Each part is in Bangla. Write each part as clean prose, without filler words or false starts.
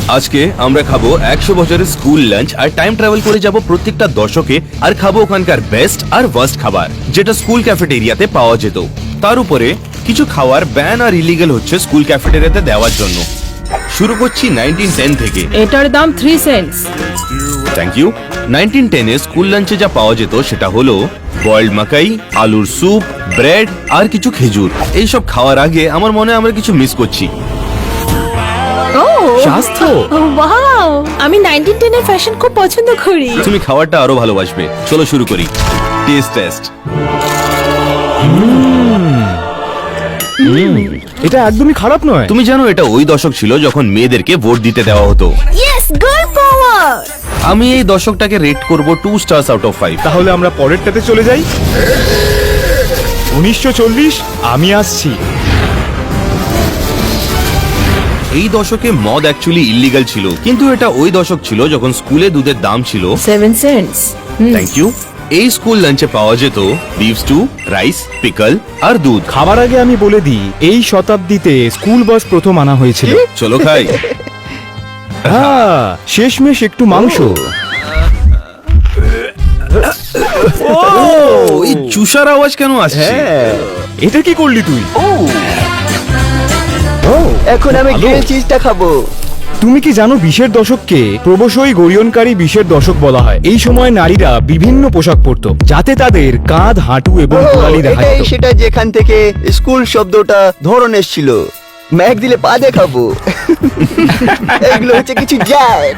আজকে আমরা খাবো 100 বছরের স্কুল লাঞ্চ আর টাইম ট্রাভেল করে যাব প্রত্যেকটা দশকে আর খাবো ওখানকার বেস্ট আর ওয়ার্স্ট খাবার যেটা স্কুল ক্যাফেটেরিয়াতে পাওয়া যেত। তার উপরে কিছু খাবার ব্যান আর ইলিগাল হচ্ছে স্কুল ক্যাফেটেরিয়াতে দেওয়ার জন্য। শুরু করছি 1910 থেকে। এটার দাম 3 সেন্টস। Thank you. 1910 এ স্কুল লাঞ্চে যা পাওয়া যেত সেটা হলো বয়েলড মাকাই, আলুর স্যুপ, ব্রেড আর কিছু খেজুর। এইসব খাওয়ার আগে আমার মনে হয় আমরা কিছু মিস করছি। স্বাস্থ্য। ওয়াও, আমি 1910 এর ফ্যাশন খুব পছন্দ করি। তুমি খাবারটা আরো ভালোবাসবে। চলো শুরু করি। টেস্ট। এটা একদমই খারাপ নয়। তুমি জানো এটা ওই দশক ছিল যখন মেয়েদেরকে ভোট দিতে দেওয়া হতো। ইয়েস, গার্ল পাওয়ার। আমি এই দশকটাকে রেট করব 2 স্টার্স আউট অফ 5। তাহলে আমরা পরেরটাতে চলে যাই। 1940। আমি আসছি। এই দশকে মদ অ্যাকচুয়ালি ইল্লিগাল ছিল, কিন্তু এটা ওই দশক ছিল যখন স্কুলে দুধের দাম ছিল 7 সেন্টস। Thank you. এই স্কুল লাঞ্চে পাওয়া যেত বিফ স্টু, রাইস, পিকল আর দুধ। খাবার আগে আমি বলে দিই, এই শতাব্দীতে স্কুল বাস প্রথম আনা হয়েছিল। চলো খাই। হ্যাঁ, শেষমেশ একটু মাংস। এই চুষার আওয়াজ কেন আসছে? এটা কি করলি তুই? এখন আমি ভালো। গ্রিল চিজটা খাবো। তুমি কি জানো 20 দশককে প্রবশই গরিয়নকারী 20 দশক বলা হয়। এই সময় নারীরা বিভিন্ন পোশাক পরতো যাতে তাদের কাঁধ, হাঁটু এবং কোলালি দেখা এটাই যেত। সেটা যেখান থেকে স্কুল শব্দটা ধরন এসেছিল। ম্যাক দিলে পা দেখাবো। এগুলো হচ্ছে কিছু যায়।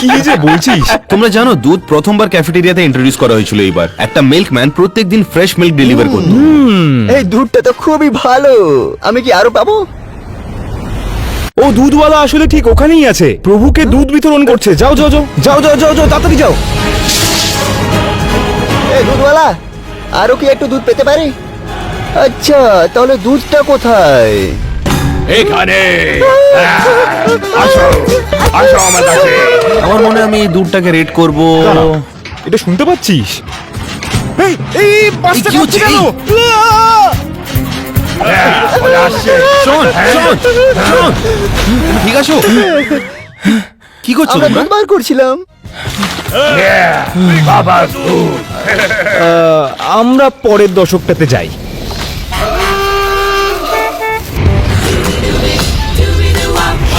কি যে বলছিস? তোমরা জানো দুধ প্রথমবার ক্যাফেটেরিয়াতে ইন্ট্রোডিউস করা হয়েছিল এইবার। একটা মিল্কম্যান প্রত্যেকদিন ফ্রেশ মিল্ক ডেলিভার করতো। এই দুধটা তো খুবই ভালো। আমি কি আরো পাবো? ও দুধওয়ালা আসলে ঠিক ওখানেই আছে, প্রভুকে দুধ বিতরণ করছে। যাও যাও যাও যাও যাও যাও যাও, তাড়াতাড়ি যাও। এই দুধওয়ালা, আরো কি একটু দুধ পেতে পারি? আচ্ছা, তাহলে দুধটা কোথায়? এখানে আসো আমার কাছে। আমার মনে হয় আমি এই দুধটাকে রেট করব। দাঁড়াও, এটা শুনতে পাচ্ছিস? এই এই বাসটা কি কাঁপছে হচ্ছে? কেন? শোন, ঠিক আছো? কি করছো আমরা তোমরা? দুধ বার করছিলাম। আমরা পরের দশকটাতে যাই।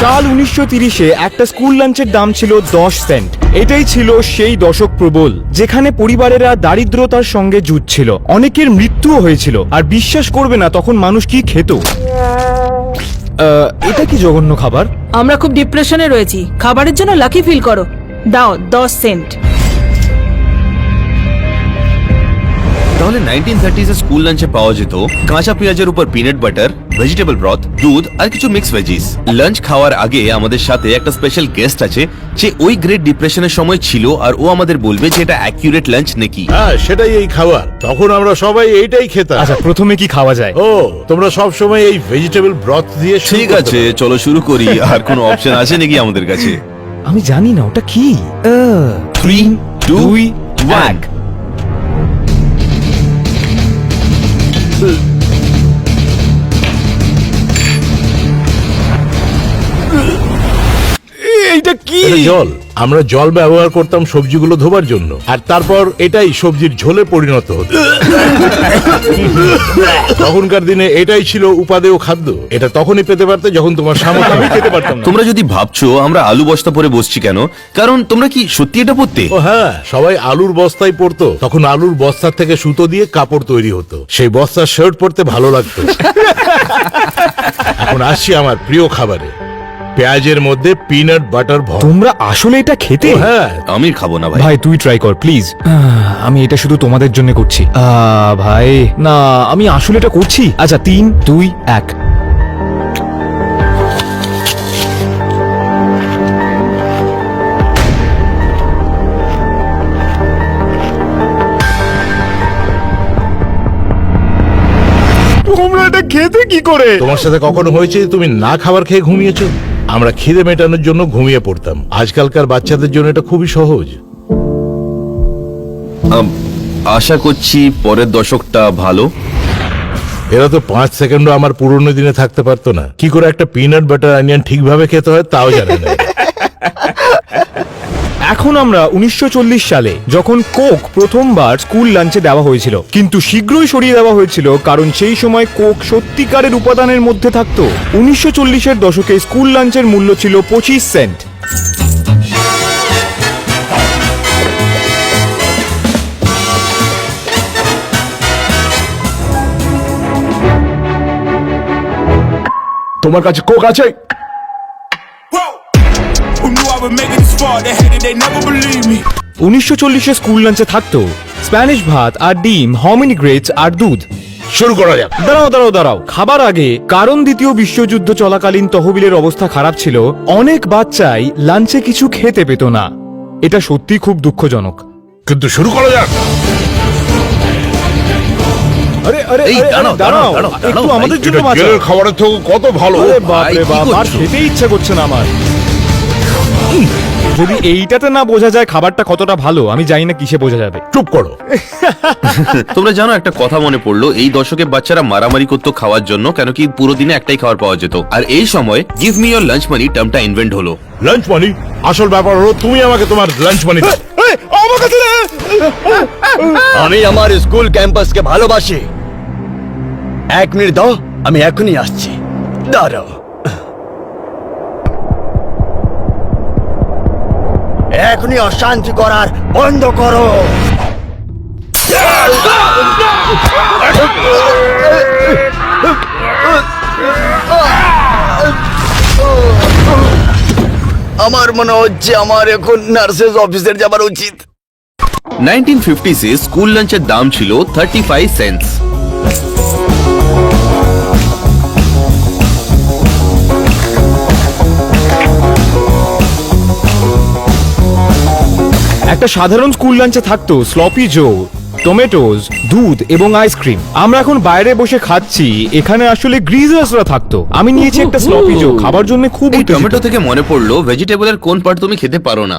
সাল 1930-এ একটা স্কুল লাঞ্চের দাম ছিল 10 সেন্ট। এটাই ছিল সেই দশক প্রবল যেখানে পরিবারেরা দারিদ্রতার সঙ্গে যুঝছিল। অনেকের মৃত্যুও হয়েছিল। আর বিশ্বাস করবে না তখন মানুষ কি খেত। এটা কি জঘন্য খাবার? আমরা খুব ডিপ্রেশনে রয়েছি। খাবারের জন্য লাকি ফিল করো। দাও 10 সেন্ট। তাহলে 1930s এ স্কুল লাঞ্চে পাওয়া যেত কাঁচা পেঁয়াজের উপর পিনাট বাটার, ভেজিটেবল ব্রথ, দুধ আর কিছু মিক্স ভেজিস। লাঞ্চ খাওয়ার আগে আমাদের সাথে একটা স্পেশাল গেস্ট আছে যে ওই গ্রেট ডিপ্রেশনের সময় ছিল, আর ও আমাদের বলবে যে এটা অ্যাকিউরেট লাঞ্চ নাকি। হ্যাঁ, সেটাই এই খাবার। তখন আমরা সবাই এইটাই খেতাম। আচ্ছা, প্রথমে কি খাওয়া যায়? ও, তোমরা সব সময় এই ভেজিটেবল ব্রথ দিয়ে শুরু ঠিক করতে আছে, পারো। চলো শুরু করি। আর কোনো অপশন আছে নাকি আমাদের কাছে? আমি জানি না ওটা কি। 3, 2, 1। এইটা কি? এটা জল। আমরা জল ব্যবহার করতাম সবজিগুলো ধোবার জন্য, আর তারপর এটাই সবজির ঝোলে পরিণত হতো। তখনকার দিনে এটাই ছিল উপাদেয় খাদ্য। এটা তখনই পেতে পারতে যখন তোমার সামর্থ্য। আমি খেতে পারতাম না। তোমরা যদি ভাবছো আমরা আলু বস্তা পরে বসছি কেন, কারণ তোমরা কি সত্যি এটা পড়তে? ও হ্যাঁ, সবাই আলুর বস্তায় পরতো। তখন আলুর বস্তা থেকে সুতো দিয়ে কাপড় তৈরি হতো। সেই বস্তার শার্ট পরতে ভালো লাগতো। এখন আসছি আমার প্রিয় খাবারে, পেঁয়াজের মধ্যে পিনাট বাটার ভর। তোমরা আসলে এটা খেতে? ও হ্যাঁ, আমি খাবো না ভাই। ভাই তুই ট্রাই কর প্লিজ। আমি এটা শুধু তোমাদের জন্য করছি। ভাই না, আমি আসলে এটা করছি। আচ্ছা 3, 2, 1। তোমরা এটা খেতে কি করে? তোমার সাথে কখনো হয়েছে যে তুমি না খাবার খেয়ে ঘুমিয়েছো? আমরা খিদে মেটানোর জন্য ঘুমিয়ে পড়তাম। আজকালকার বাচ্চাদের জন্য এটা খুবই সহজ। আশা করছি পরের দশকটা ভালো। এরা তো 5 সেকেন্ডও আমার পুরনো দিনে থাকতে পারতো না। কি করে একটা পিনাট বাটার অনিয়ন ঠিকভাবে খেতে হয় তাও জানে না। এখন আমরা 1940 সালে, যখন কোক প্রথমবার স্কুল লাঞ্চে দেওয়া হয়েছিল, কিন্তু শীঘ্রই সরিয়ে দেওয়া হয়েছিল কারণ সেই সময় কোক সত্যিকারের উপাদানের মধ্যে থাকতো। 1940-এর দশকে স্কুল লাঞ্চের মূল্য ছিল 25 সেন্ট। তোমার কাছে কোক আছে? Who knew I would make it this far? They hated, they never believed me. 1940-এ স্কুল লাঞ্চে থাকতো স্প্যানিশ ভাত আর ডিম, হমিনি গ্রেটস আর দুধ। শুরু করা যাক। দাঁড়াও খাবার আগে, কারণ দ্বিতীয় বিশ্বযুদ্ধ চলাকালীন তহবিলের অবস্থা খারাপ ছিল, অনেক বাচ্চাই লাঞ্চে কিছু খেতে পেত না। এটা সত্যি খুব দুঃখজনক। কিন্তু শুরু করা যাক। আরে আরে এই, দাঁড়াও, একটু আমাদের ভাই, জন্য এটা বাঁচাও। জেলের খাবারের থেকে কত ভালো। আরে ভাই, বাপরে কি বাপ, আর করছো? খেতে ইচ্ছা করছে না আমার। যদি এইটাতে না বোঝা যায় খাবারটা কতটা ভালো, আমি জানি না কিসে বোঝা যাবে। চুপ করো। তোমরা জানো, একটা কথা মনে পড়লো, এই দশকে বাচ্চারা মারামারি করতো খাওয়ার জন্য, কেন কি পুরো দিনে একটাই খাবার পাওয়া যেত। আর এই সময় give me your lunch money টার্মটা ইনভেন্ট হলো। Lunch money? আসল ব্যাপার হলো তুমি আমাকে তোমার লাঞ্চ মানি দাও। আমি আমার স্কুল ক্যাম্পাসকে ভালোবাসি। 1 মিনিট দাও, আমি এখনই আসছি। দাঁড়াও। এখনই অশান্তি করার বন্ধ করো। আমার মনে হচ্ছে আমার এখন নার্সেস অফিসের যাবার উচিত। 1950s এ স্কুল লাঞ্চের দাম ছিল 35 সেন্টস। একটা সাধারণ স্কুল লাঞ্চে থাকতো স্লপি জো, টমেটোজ, দুধ এবং আইসক্রিম। আমরা এখন বাইরে বসে খাচ্ছি, এখানে আসলে গ্রিজার্সরা থাকতো। আমি নিয়েছি একটা স্লপি জো, খাবার জন্য খুব এই উত্তেজিত। টমেটো থেকে মনে পড়লো, ভেজিটেবলের কোন পার্ট তুমি খেতে পারো না?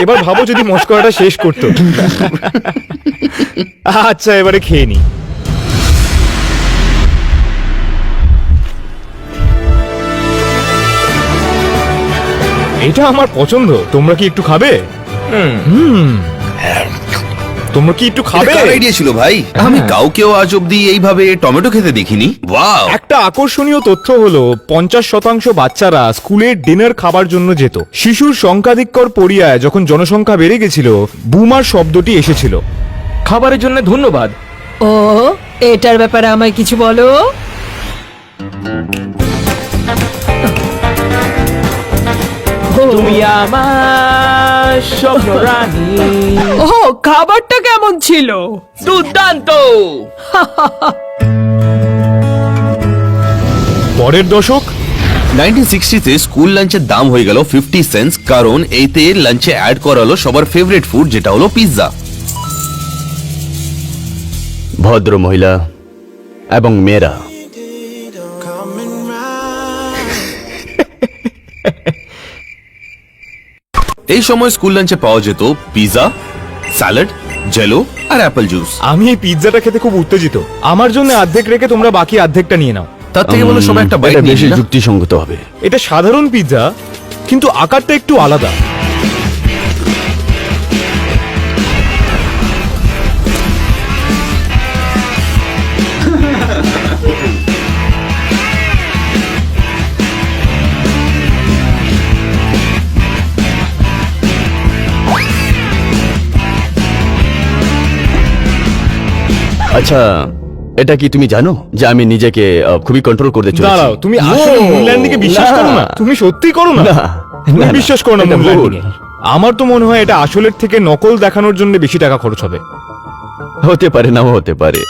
এবার ভাবো যদি মস্করাটা শেষ করতো। আচ্ছা, এবারে খেয়ে নি। এটা আমার পছন্দ। তোমরা কি একটু খাবে? তোমরা কি একটু খাবে? এটা কার আইডিয়া ছিল ভাই? আমি কাউকেও আজ অব্দি এইভাবে টমেটো খেতে দেখিনি। ওয়াও! একটা আকর্ষণীয় তথ্য হলো 50% বাচ্চারা স্কুলের ডিনার খাবার জন্য যেত। শিশুর সংখ্যাধিক্যর পরিয়ায় যখন জনসংখ্যা বেড়ে গেছিল, বুমার শব্দটি এসেছিল। খাবারের জন্য ধন্যবাদ। ও, এটার ব্যাপারে আমায় কিছু বলো। তুমি আমার স্বপ্ন রানী। ও, খাবারটা কেমন ছিল? দুর্দান্ত। পরের দশক 1960s এ স্কুল লাঞ্চের দাম হয়ে গেল 50 সেন্টস, কারণ এইতে লাঞ্চে অ্যাড করা হলো সবার ফেভারিট ফুড, যেটা হলো পিৎজা। ভদ্র মহিলা এবং মেয়েরা, এই সময় স্কুল লাঞ্চে পাওয়া যেত পিৎজা, স্যালাড, জেলো আর অ্যাপল জুস। আমি এই পিৎজাটা খেতে খুব উত্তেজিত। আমার জন্য অর্ধেক রেখে তোমরা বাকি অর্ধেকটা নিয়ে নাও। তার থেকে বলো সবাই একটা বাইট এটা নিয়ে বেশি নিই না? যুক্তিসঙ্গত হবে। এটা সাধারণ পিৎজা, কিন্তু আকারটা একটু আলাদা। আচ্ছা, এটা কি তুমি জানো যে আমি নিজেকে খুবই কন্ট্রোল করতে চলেছি? দাঁড়াও, তুমি আসলে মুন ল্যান্ডিংকে বিশ্বাস করো না? তুমি সত্যি করো না? তুমি না, বিশ্বাস করো না এটা মুন ভুল। ল্যান্ডিংয়ে? আমার তো মনে হয় এটা আসলের থেকে নকল দেখানোর জন্য বেশি টাকা খরচ হবে। হতে পারে, নাও হতে পারে।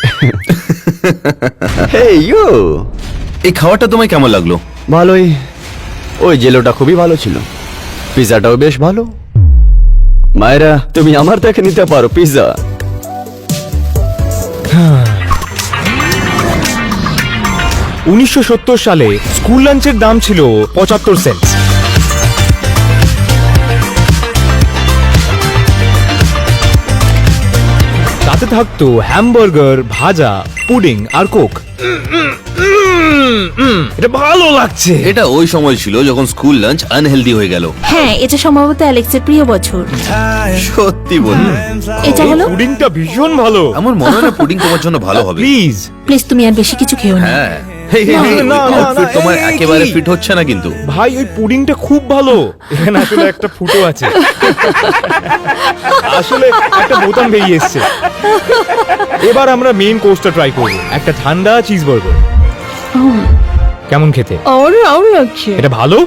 হেই ইউ, এই খাবারটা তোমায় কেমন লাগলো? ভালোই। ওই জেলোটা খুবই ভালো ছিল, পিৎজাটাও বেশ ভালো। মায়েরা, তুমি আমার থেকে নিতে পারো পিৎজা। 1970 সালে স্কুল লাঞ্চের দাম ছিল 75 সেন্ট। সাথে থাকতো হ্যামবার্গার, ভাজা, পুডিং আর কোক। এটা ভালো লাগছে। এটা ওই সময় ছিল যখন স্কুল লাঞ্চ আনহেলদি হয়ে গেল। হ্যাঁ, এটা সম্ভবত অ্যালেক্সের প্রিয় বছর। সত্যি বলুন, এটা হলো। পুডিংটা ভীষণ ভালো। আমার মনে হয় না পুডিং তোমার জন্য ভালো হবে। প্লিজ। প্লিজ তুমি আর বেশি কিছু খেও না। হ্যাঁ, হেই, হেই, হেই, না, ওই না, outfit না, তোমার এই একেবারে কি? ফিট হচ্ছে না কিন্তু। ভাই ওই পুডিংটা খুব ভালো। এখানে আসলে একটা ফুটো আছে, আসলে একটা বোতাম বেরিয়ে এসছে। এবার আমরা মেইন কোর্সটা ট্রাই করব, একটা ঠান্ডা চিজ বার্গার। কেমন খেতে? আর লাগছে। এটা ভালো?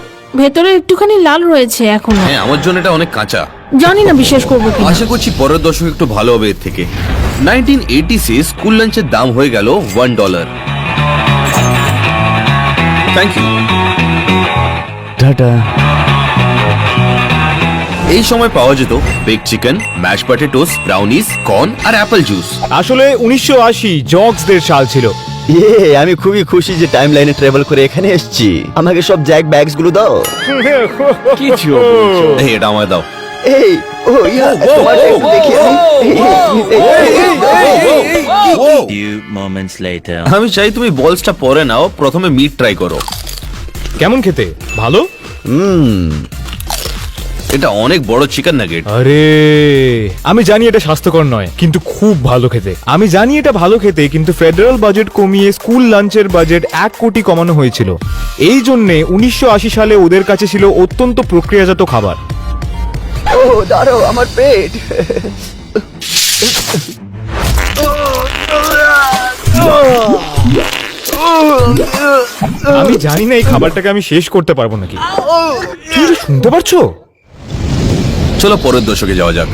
ভেতরে একটুখানি লাল রয়েছে এখনো। হ্যাঁ, আমার জন্য এটা অনেক কাঁচা। জানি না বিশ্বাস করবো কি। আশা করছি পরের দশক একটু ভালো হবে এর থেকে। 1980 স্কুল লাঞ্চের দাম হয়ে গেল $1। Thank you. টাটা। এই সময় পাওয়া যেত bake chicken, mash potatoes, brownies, corn আর অ্যাপল জুস। আসলে 1980 জগসদের সাল ছিল। আমি খুবই খুশি যে টাইম লাইনে ট্রাভেল করে এখানে এসেছি। আমাকে সব জ্যাক ব্যাগস গুলো দাও। কিছু এই, এটা আমায় দাও। এই ও ইয়া, তোমারটা একটু দেখি আমি। Few moments later. আমি চাই তুমি বলসটা পরে নাও, প্রথমে মিট ট্রাই করো। কেমন খেতে? ভালো? এটা অনেক বড় চিকেন নাগেট। আরে আমি জানি এটা স্বাস্থ্যকর নয়, কিন্তু খুব ভালো খেতে। আমি জানি এটা ভালো খেতে, কিন্তু ফেডারেল বাজেট কমিয়ে স্কুল লাঞ্চের বাজেট 1 কোটি কমানো হয়েছিল। এই জন্যে 1980 সালে ওদের কাছে ছিল অত্যন্ত প্রক্রিয়াজাত খাবার। ও দাঁড়াও, আমার পেট। আমি জানি না এই খাবারটাকে আমি শেষ করতে পারবো নাকি। তুমি এটা শুনতে পারছো? চলো পরের দশকে যাওয়া যাক।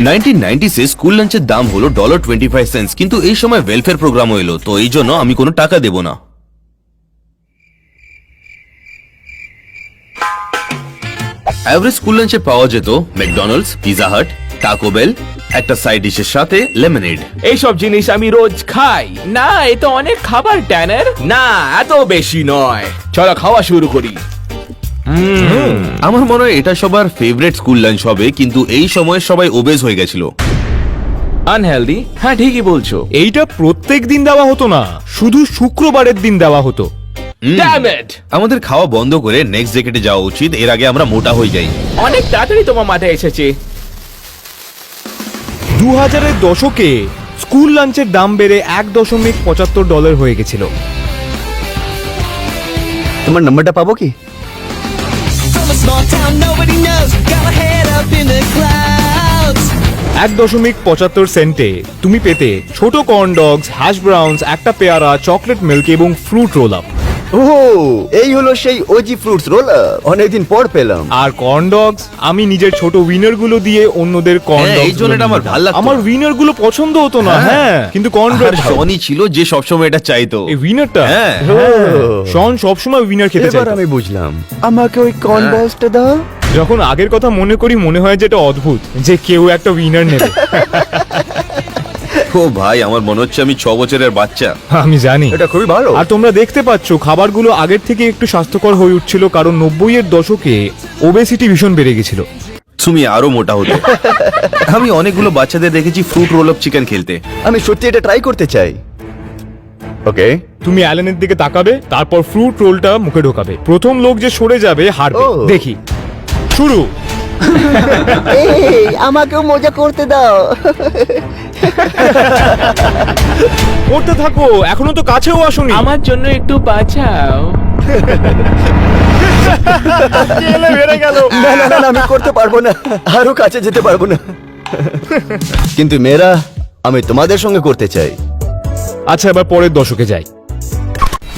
1990 স্কুল লাঞ্চের দাম হলো $1.25, কিন্তু এই সময় ওয়েলফেয়ার প্রোগ্রামও এলো, তো এই জন্য আমি কোনো টাকা দেব না। এভারেজ স্কুল লাঞ্চে পাওয়া যেত McDonald's, Pizza Hut, Taco Bell, একটা সাইড ডিশের সাথে লেমনেড। এইসব জিনিস আমি রোজ খাই না। এ তো অনেক খাবার, ট্যানার। না, এত বেশি নয়। চলো খাওয়া শুরু করি। আমার মনে হয় এটা সবার ফেভারিট স্কুল লাঞ্চ হবে, কিন্তু এই সময় সবাই ওবেজ হয়ে গেছিল। আনহেলদি? হ্যাঁ, ঠিকই বলছো। এইটা প্রত্যেক দিন দেওয়া হতো না, শুধু শুক্রবারের দিন দেওয়া হতো। Damn it! আমাদের খাওয়া বন্ধ করে নেক্সট জ্যাকেটে যাওয়া উচিত, এর আগে আমরা মোটা হয়ে যাই। অনেক তাড়াতাড়ি তোমার মাথায় এসেছে। 2000-এর দশকে স্কুল লাঞ্চের দাম বেড়ে $1.75 হয়ে গেছিল। তোমার নাম্বারটা পাবো কি? From a small town nobody knows, got my head up in the clouds. 1.75 তুমি পেতে ছোট কর্ন ডগস, হ্যাশ ব্রাউনস, একটা পেয়ারা, চকলেট মিল্ক এবং ফ্রুট রোল আপ। ও এই হলো সেই ওজি ফ্রুটস রোল। অনেকদিন পর পেলাম। আর কর্ন ডগস আমি নিজের ছোট উইনার গুলো দিয়ে অন্যদের কর্ন হ্যাঁ, এই ডগস জন্য এটা আমার ভাল লাগতো। আমার উইনার গুলো পছন্দ হতো না। হ্যাঁ, কিন্তু কর্ন আর ডগ শনি ছিল যে সবসময় এটা চাইতো। এই উইনারটা, হ্যাঁ। শন সবসময় উইনার খেতে এবার চাইতো। আমি বুঝলাম। আমাকে ওই কর্ন বলসটা দাও। যখন আগের কথা মনে করি মনে হয় যে এটা অদ্ভুত যে কেউ একটা উইনার নেবে। ও ভাই, আমার মনে হচ্ছে আমি 6 বছরের বাচ্চা। আমি জানি এটা খুবই ভালো। আর তোমরা দেখতে পাচ্ছ খাবারগুলো আগের থেকে একটু স্বাস্থ্যকর হয়ে উঠছিল, কারণ 90-এর দশকে ওবেসিটি ভীষণ বেড়ে গেছিল। তুমি আরো মোটা হতে। আমি অনেকগুলো বাচ্চাদের দেখেছি ফ্রুট রোল আপ চিকেন খেলতে। আমি সত্যি এটা ট্রাই করতে চাই। ওকে, তুমি অ্যালেনের দিকে তাকাবে, তারপর ফ্রুট রোলটা মুখে ঢোকাবে। প্রথম লোক যে সরে যাবে হারবে। ও। দেখি, শুরু। এই আমাকেও মজা করতে দাও। করতে থাকো, এখনো তো কাছেও আসোনি। আমার জন্য একটু বাঁচাও। বেড়ে গেল। না না না, আমি করতে পারবো না, আরো কাছে যেতে পারবো না। কিন্তু মেয়েরা, আমি তোমাদের সঙ্গে করতে চাই। আচ্ছা, এবার পরের দশকে যাই।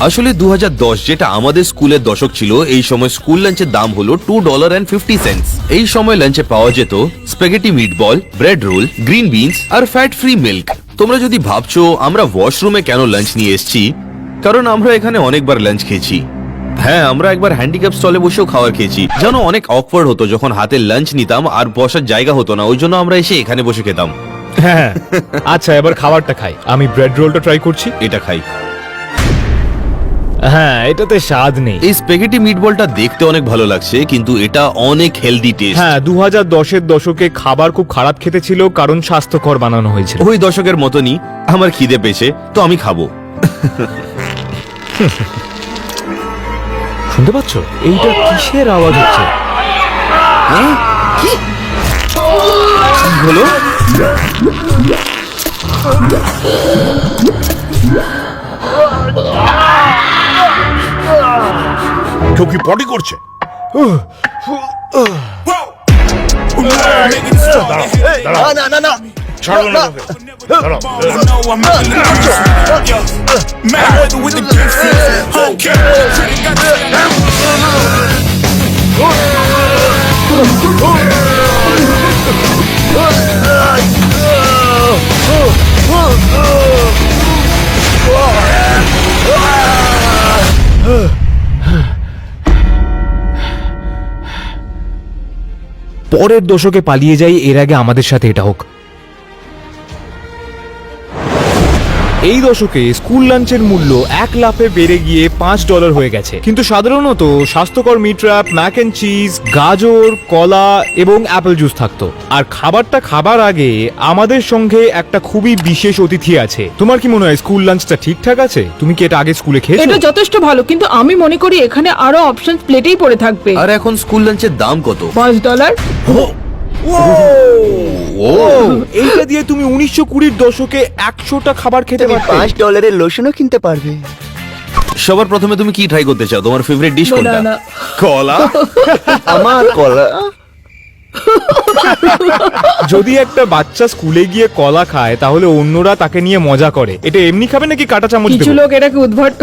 আসলে 2010 যেটা আমাদের স্কুলের দশক ছিল, এই সময় স্কুল লাঞ্চের দাম হলো $2.50। এই সময় লাঞ্চে পাওয়া যেত spaghetti meatball, bread roll, green beans আর ফ্যাট ফ্রি মিল্ক। তোমরা যদি ভাবছো আমরা ওয়াশরুমে কেন লাঞ্চ নিয়ে এসেছি, কারণ আমরা এখানে অনেকবার লাঞ্চ খেয়েছি। হ্যাঁ, আমরা একবার হ্যান্ডিক্যাপ স্টলে বসেও খাবার খেয়েছি, যেন অনেক অকওয়ার্ড হতো যখন হাতে লাঞ্চ নিতাম আর বসার জায়গা হতো না, ওই জন্য আমরা এসে এখানে বসে খেতাম। হ্যাঁ, আচ্ছা এবার খাবারটা খাই। আমি ব্রেড রোলটা ট্রাই করছি। এটা খাই। হ্যাঁ, এটাতে স্বাদ নেই। এই স্পেগেটি মিটবলটা দেখতে অনেক ভালো লাগছে, কিন্তু এটা অনেক হেলদি টেস্ট। হ্যাঁ, 2010-এর দশকে খাবার খুব খারাপ খেতে ছিল কারণ স্বাস্থ্যকর বানানো হয়েছিল। ওই দশকের মতনই আমার খিদে পেয়েছে, তো আমি খাবো। শুনতে পাচ্ছ? এইটা কিসের আওয়াজ হচ্ছে? হ্যাঁ? কি হলো? কেউ কি পটি করছে? Making it strong, the headache they দাঁড়াও, ছাড়ো না ওকে। দাঁড়াও। I know I'm making it strong. Yeah. Mad weather with the big fist. Okay. Critic got that. পরের দশকে পালিয়ে যাই, এর আগে আমাদের সাথে এটা হোক। এই দশকে স্কুল লাঞ্চের মূল্য 1 লাফে বেড়ে গিয়ে $5 হয়ে গেছে। কিন্তু সাধারণত স্বাস্থ্যকর meat wrap, mac and cheese, গাজর, কলা এবং অ্যাপেল জুস থাকতো। আর খাবারটা খাবার আগে আমাদের সঙ্গে একটা খুবই বিশেষ অতিথি আছে। তোমার কি মনে হয় স্কুল লাঞ্চটা ঠিকঠাক আছে? তুমি কি এটা আগে স্কুলে খেয়েছো? এটা যথেষ্ট ভালো, কিন্তু আমি মনে করি এখানে আরো অপশন প্লেটেই পড়ে থাকবে। আর এখন স্কুল লাঞ্চের দাম কত? $5। ও, এইটা দিয়ে তুমি 1920-র দশকে 100টা খাবার খেতে পারতে। $5 লোশনও কিনতে পারবে। সবার প্রথমে তুমি কি ট্রাই করতে চাও? তোমার ফেভারিট ডিশ কোনটা? banana। কলা? আমার কলা। যদি একটা বাচ্চা স্কুলে গিয়ে কলা খায় তাহলে অন্যরা তাকে নিয়ে মজা করে। এটা এমনি খাবে নাকি কাঁটা চামচ কিছু দেবো? লোক এটাকে উদ্ভট।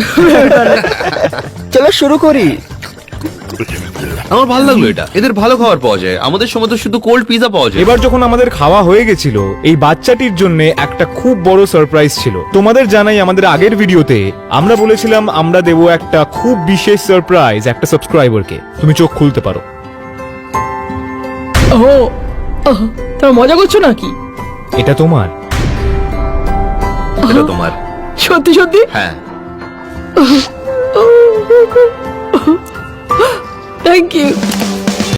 চলো শুরু করি। আমার ভালো লাগলো এটা। এদের ভালো খাবার পাওয়া যায়, আমাদের সময় তো শুধু কোল্ড পিজা পাওয়া যায়। এবার যখন আমাদের খাওয়া হয়ে গেছিল, এই বাচ্চাটির জন্য একটা খুব বড় সারপ্রাইজ ছিল। তোমাদের জানাই, আমাদের আগের ভিডিওতে আমরা বলেছিলাম আমরা দেব একটা খুব বিশেষ সারপ্রাইজ একটা সাবস্ক্রাইবারকে। তুমি চোখ খুলতে পারো। ও, তোমরা মজা করছো নাকি? এটা তোমার। এটা তোমার? সত্যি সত্যি? হ্যাঁ। Thank you.